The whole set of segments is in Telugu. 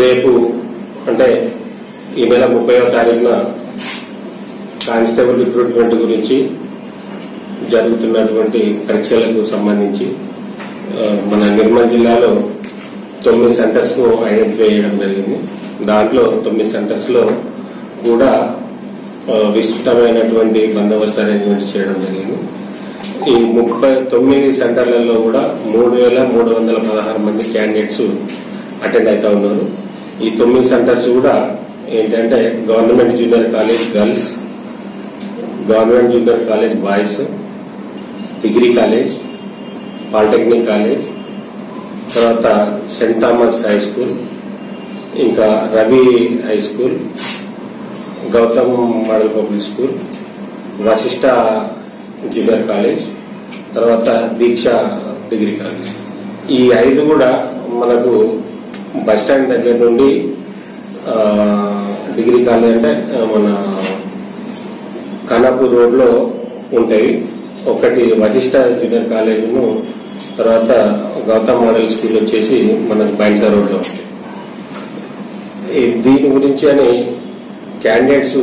రేపు అంటే ఈ నెల 30వ తారీఖున కానిస్టేబుల్ రిక్రూట్మెంట్ గురించి జరుగుతున్నటువంటి పరీక్షలకు సంబంధించి మన నిర్మల్ జిల్లాలో 9 సెంటర్స్ ను ఐడెంటిఫై చేయడం జరిగింది. దాంట్లో 9 సెంటర్స్ లో కూడా విస్తృతమైనటువంటి బందోబస్తు అరేంజ్మెంట్ చేయడం జరిగింది. ఈ 39 సెంటర్లలో కూడా 3,316 మంది క్యాండిడేట్స్ అటెండ్ అవుతా ఉన్నారు. ఈ 9 సెంటర్స్ కూడా ఏంటంటే government junior college girls, government junior college boys, degree college, polytechnic college, తర్వాత సెంట్ థామస్ హై స్కూల్, ఇంకా Ravi high school, Gautam model public school, Vashishta junior college, తర్వాత దీక్ష డిగ్రీ కాలేజ్. ఈ 5 కూడా మనకు బస్టాండ్ దగ్గర నుండి డిగ్రీ కాలేజ్ అంటే మన ఖానాపూర్ రోడ్ లో ఉంటాయి. ఒకటి వశిష్ట జూనియర్ కాలేజ్, తర్వాత గౌతమ్ మోడల్ స్కూల్ వచ్చేసి మన బైన్సా రోడ్ లో ఉంటాయి. దీని గురించి అని క్యాండిడేట్స్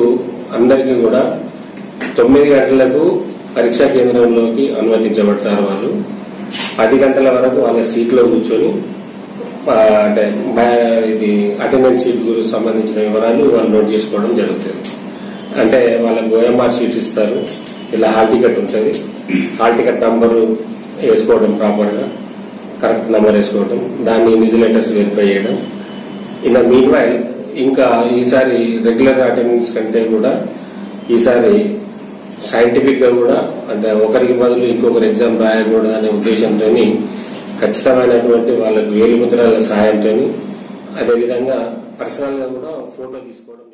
అందరికీ కూడా 9 గంటలకు పరీక్షా కేంద్రంలోకి అనుమతించబడతారు. వాళ్ళు 10 గంటల వరకు వాళ్ళ సీట్లో కూర్చొని అంటే ఇది అటెండెన్స్ సీట్ గురించి సంబంధించిన వివరాలు వాళ్ళు నోట్ చేసుకోవడం జరుగుతుంది. అంటే వాళ్ళకు ఓఎంఆర్ షీట్స్ ఇస్తారు, ఇలా హాల్ టికెట్ ఉంటుంది. హాల్ టికెట్ నంబరు వేసుకోవడం, ప్రాపర్ గా కరెక్ట్ నంబర్ వేసుకోవడం, దాన్ని ఇన్విజిలేటర్స్ వెరిఫై చేయడం. ఇన్ ద మీన్ వైల్ ఇంకా ఈసారి రెగ్యులర్ అటెండెన్స్ కంటే కూడా ఈసారి సైంటిఫిక్ గా కూడా అంటే ఒకరికి బదులు ఇంకొకరు ఎగ్జామ్ రాయకూడదు అనే ఉద్దేశంతో ఖచ్చితమైనటువంటి వాళ్ళకు వేలిముద్రల సహాయంతో, అదేవిధంగా పర్సనల్ గా కూడా ఫోటో తీసుకోవడం.